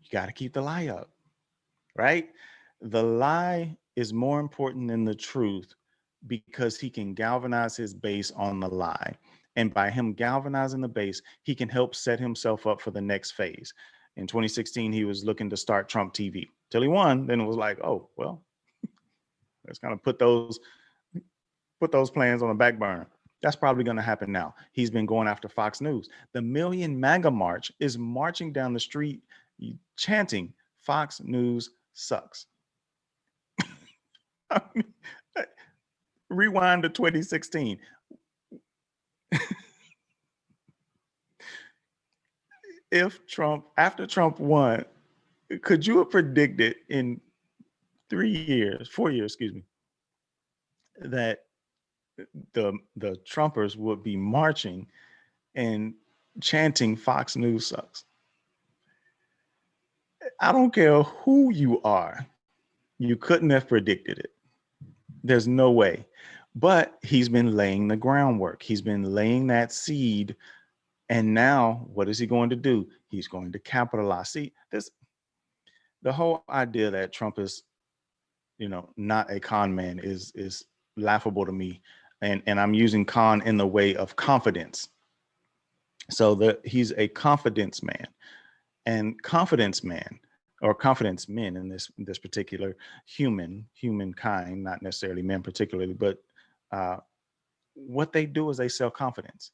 Speaker 1: You got to keep the lie up, right? The lie is more important than the truth because he can galvanize his base on the lie. And by him galvanizing the base, he can help set himself up for the next phase. In 2016, he was looking to start Trump TV till he won. Then it was like, oh, well, let's kind of put those plans on the back burner. That's probably going to happen now. He's been going after Fox News. The Million MAGA March is marching down the street chanting, Fox News sucks. I mean, rewind to 2016. After Trump won, could you have predicted in 4 years, excuse me, that the Trumpers would be marching and chanting Fox News sucks? I don't care who you are, you couldn't have predicted it. There's no way. But he's been laying the groundwork. He's been laying that seed. And now what is he going to do? He's going to capitalize. See, the whole idea that Trump is, not a con man is laughable to me. And I'm using con in the way of confidence. So he's a confidence man, and confidence man or confidence men in this particular humankind, not necessarily men particularly, but what they do is they sell confidence.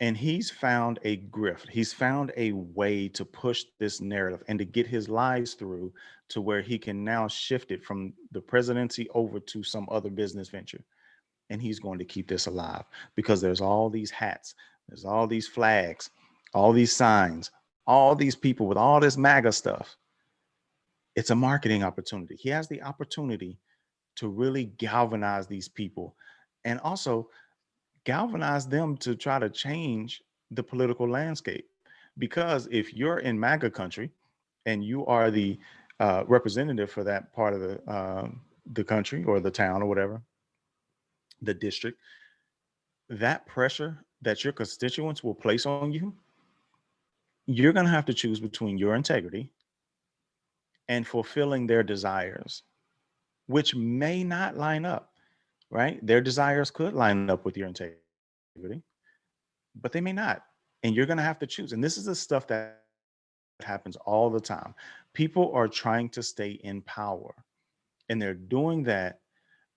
Speaker 1: And he's found a grift. He's found a way to push this narrative and to get his lies through to where he can now shift it from the presidency over to some other business venture. And he's going to keep this alive because there's all these hats, there's all these flags, all these signs, all these people with all this MAGA stuff. It's a marketing opportunity. He has the opportunity to really galvanize these people and also galvanize them to try to change the political landscape. Because if you're in MAGA country and you are the representative for that part of the country or the town or whatever, the district, that pressure that your constituents will place on you, you're going to have to choose between your integrity and fulfilling their desires, which may not line up, right? Their desires could line up with your integrity, but they may not. And you're going to have to choose. And this is the stuff that happens all the time. People are trying to stay in power, and they're doing that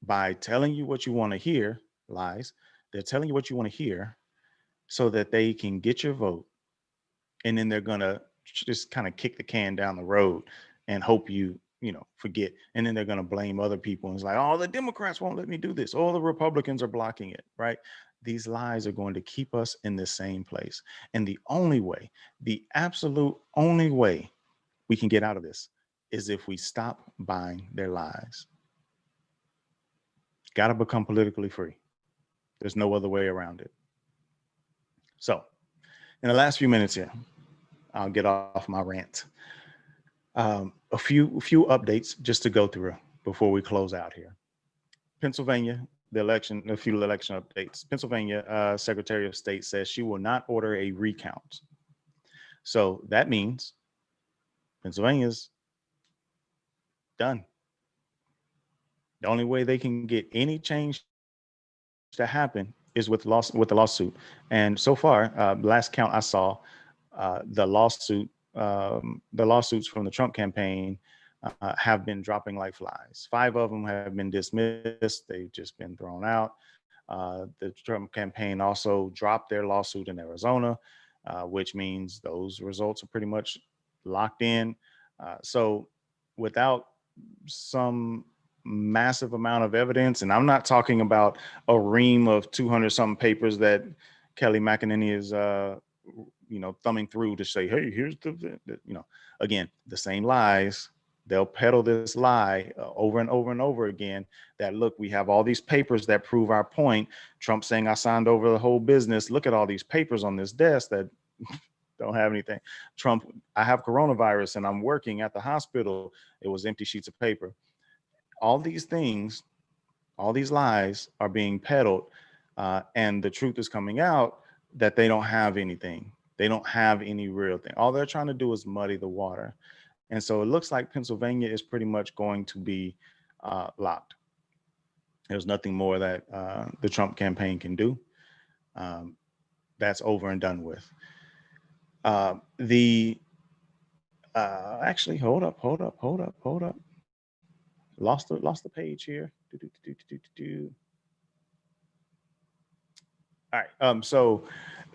Speaker 1: by telling you what you want to hear, lies. They're telling you what you want to hear so that they can get your vote. And then they're going to just kind of kick the can down the road and hope you forget. And then they're going to blame other people. And it's like, oh, the Democrats won't let me do this. All the Republicans are blocking it, right? These lies are going to keep us in the same place. And the only way, the absolute only way we can get out of this is if we stop buying their lies. Got to become politically free. There's no other way around it. So, in the last few minutes here, I'll get off my rant. A few updates just to go through before we close out here. Pennsylvania, a few election updates. Pennsylvania Secretary of State says she will not order a recount. So that means Pennsylvania's done. The only way they can get any change to happen is with the lawsuit. And so far, last count I saw, the lawsuits from the Trump campaign have been dropping like flies. 5 of them have been dismissed. They've just been thrown out. The Trump campaign also dropped their lawsuit in Arizona, which means those results are pretty much locked in. So without some massive amount of evidence, and I'm not talking about a ream of 200 something papers that Kelly McEnany is thumbing through to say, hey, here's again, the same lies. They'll peddle this lie over and over and over again that, look, we have all these papers that prove our point. Trump saying I signed over the whole business. Look at all these papers on this desk that don't have anything. Trump, I have coronavirus and I'm working at the hospital. It was empty sheets of paper. All these things, all these lies are being peddled, and the truth is coming out that they don't have anything. They don't have any real thing. All they're trying to do is muddy the water. And so it looks like Pennsylvania is pretty much going to be locked. There's nothing more that the Trump campaign can do. That's over and done with. The Actually, hold up. Lost the page here. All right. So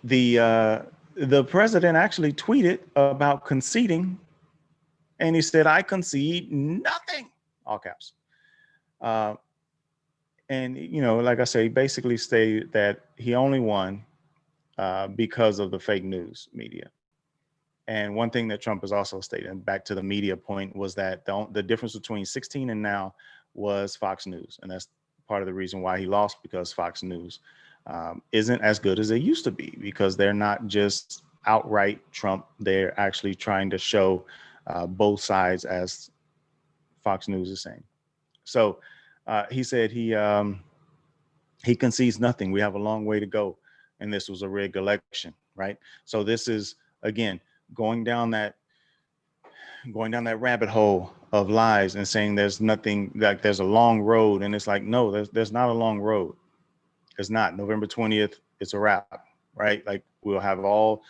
Speaker 1: the president actually tweeted about conceding, and he said, "I concede nothing." All caps. Uh, and like I say, basically stated that he only won because of the fake news media. And one thing that Trump has also stated, and back to the media point, was that the difference between 16 and now was Fox News. And that's part of the reason why he lost, because Fox News isn't as good as they used to be, because they're not just outright Trump. They're actually trying to show both sides, as Fox News is saying. So he said he concedes nothing. We have a long way to go. And this was a rigged election, right? So this is, again, going down that rabbit hole of lies and saying there's nothing, like there's a long road. And it's like, no, there's not a long road. It's not. November 20th, it's a wrap, right? Like, we'll have all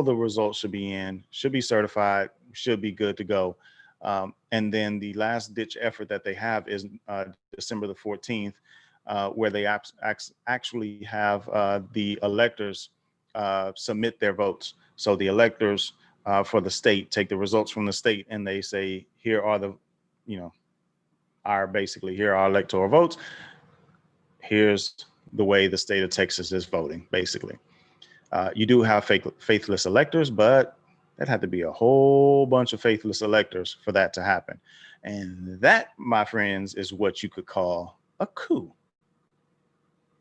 Speaker 1: the results should be certified, should be good to go. And then the last ditch effort that they have is December the 14th, where they actually have the electors submit their votes. So the electors for the state take the results from the state, and they say, here are the, here are electoral votes. Here's the way the state of Texas is voting, basically. You do have faithless electors, but that had to be a whole bunch of faithless electors for that to happen. And that, my friends, is what you could call a coup.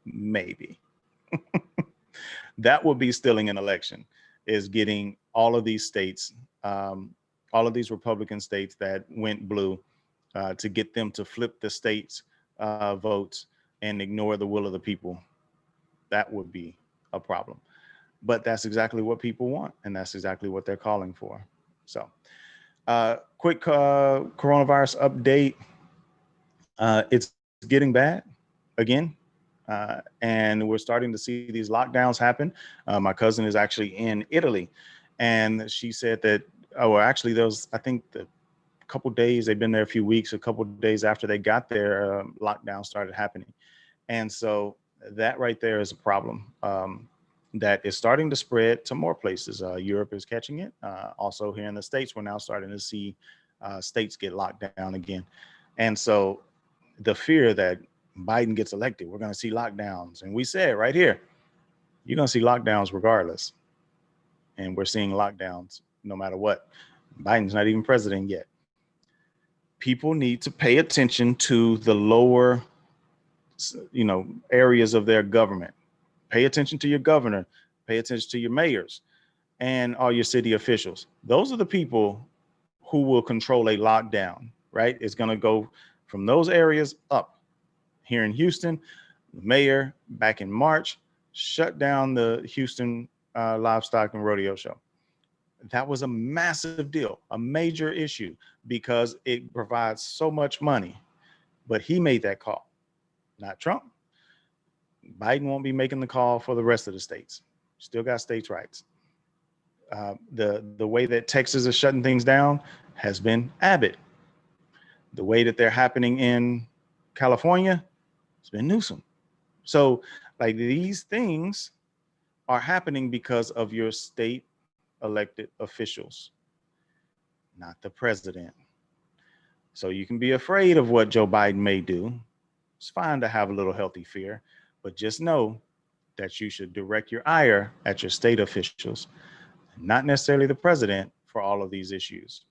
Speaker 1: Maybe. That would be stealing an election, is getting all of these states, all of these Republican states that went blue, to get them to flip the states' votes and ignore the will of the people. That would be a problem. But that's exactly what people want, and that's exactly what they're calling for. So, quick coronavirus update. It's getting bad again. And we're starting to see these lockdowns happen. My cousin is actually in Italy, and she said that, actually, there was, I think, a couple days, they've been there a few weeks, a couple days after they got there, lockdown started happening. And so that right there is a problem that is starting to spread to more places. Europe is catching it. Also here in the States, we're now starting to see states get locked down again. And so the fear that Biden gets elected, we're going to see lockdowns. And we said right here, you're going to see lockdowns regardless. And we're seeing lockdowns no matter what. Biden's not even president yet. People need to pay attention to the lower, areas of their government. Pay attention to your governor, pay attention to your mayors and all your city officials. Those are the people who will control a lockdown, right? It's going to go from those areas up. Here in Houston, the mayor back in March shut down the Houston livestock and rodeo show. That was a massive deal, a major issue, because it provides so much money. But he made that call, not Trump. Biden won't be making the call for the rest of the states. Still got states' rights. The way that Texas is shutting things down has been Abbott. The way that they're happening in California, it's been Newsom. So, like, these things are happening because of your state elected officials, not the president. So you can be afraid of what Joe Biden may do. It's fine to have a little healthy fear, but just know that you should direct your ire at your state officials, not necessarily the president, for all of these issues.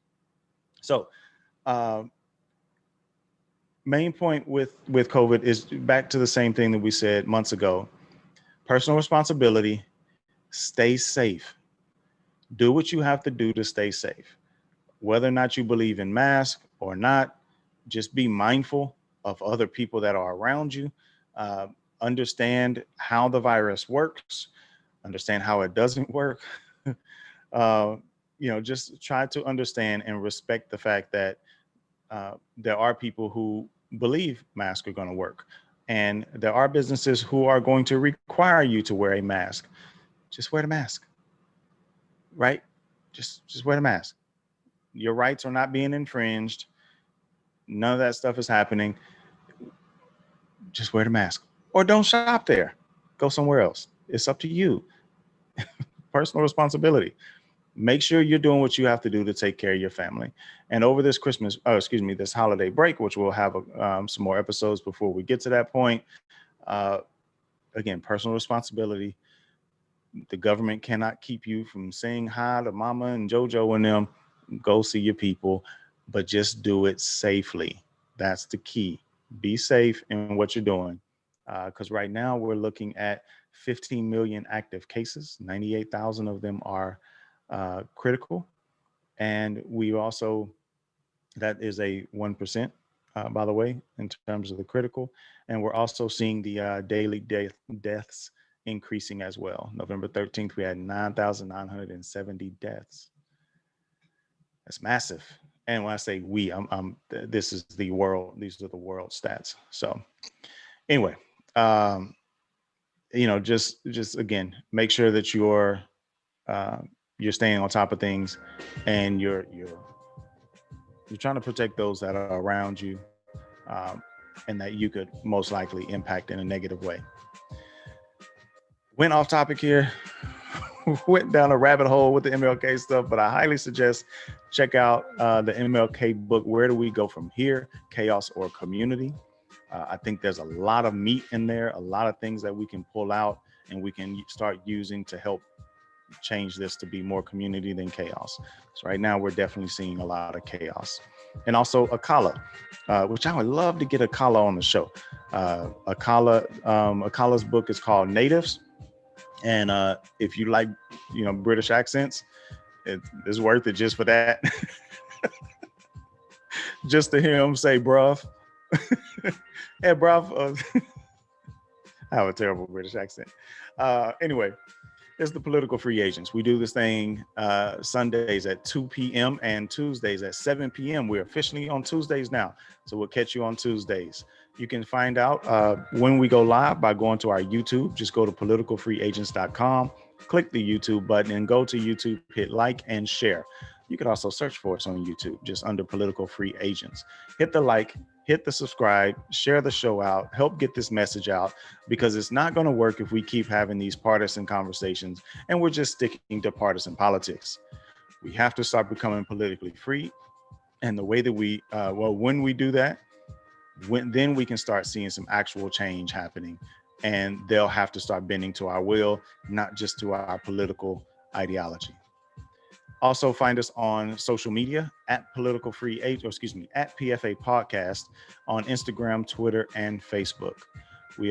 Speaker 1: So, main point with COVID is back to the same thing that we said months ago. Personal responsibility, stay safe. Do what you have to do to stay safe. Whether or not you believe in masks or not, just be mindful of other people that are around you. Understand how the virus works, understand how it doesn't work. Just try to understand and respect the fact that there are people who believe masks are going to work. And there are businesses who are going to require you to wear a mask. Just wear the mask, right? Just wear the mask. Your rights are not being infringed. None of that stuff is happening. Just wear the mask or don't shop there. Go somewhere else. It's up to you. Personal responsibility. Make sure you're doing what you have to do to take care of your family. And over this this holiday break, which we'll have some more episodes before we get to that point. Uh, Again, personal responsibility. The government cannot keep you from saying hi to mama and JoJo and them. Go see your people, but just do it safely. That's the key. Be safe in what you're doing. Because right now we're looking at 15 million active cases, 98,000 of them are critical. And we also, that is a 1%, by the way, in terms of the critical. And we're also seeing the daily deaths increasing as well. November 13th, we had 9,970 deaths. That's massive. And when I say we, this is the world. These are the world stats. So anyway, um, just again, make sure that uh, you're staying on top of things, and you're trying to protect those that are around you, and that you could most likely impact in a negative way. Went off topic here, went down a rabbit hole with the MLK stuff, but I highly suggest check out the MLK book, Where Do We Go From Here? Chaos or Community? I think there's a lot of meat in there, a lot of things that we can pull out and we can start using to help change this to be more community than chaos. So right now we're definitely seeing a lot of chaos. And also Akala, which I would love to get Akala on the show. Akala's book is called Natives. And if you like, British accents, it's worth it just for that. Just to hear him say bruv. Hey, bruv. I have a terrible British accent. Anyway, it's the Political Free Agents. We do this thing Sundays at 2 p.m. and Tuesdays at 7 p.m. We're officially on Tuesdays now, so we'll catch you on Tuesdays. You can find out when we go live by going to our YouTube. Just go to politicalfreeagents.com, click the YouTube button, and go to YouTube, hit like and share. You can also search for us on YouTube, just under Political Free Agents. Hit the like, hit the subscribe, share the show out, help get this message out, because it's not going to work if we keep having these partisan conversations and we're just sticking to partisan politics. We have to start becoming politically free. And the way that when we do that, then we can start seeing some actual change happening, and they'll have to start bending to our will, not just to our political ideology. Also find us on social media at Political Free Agent, at PFA Podcast on Instagram, Twitter, and Facebook.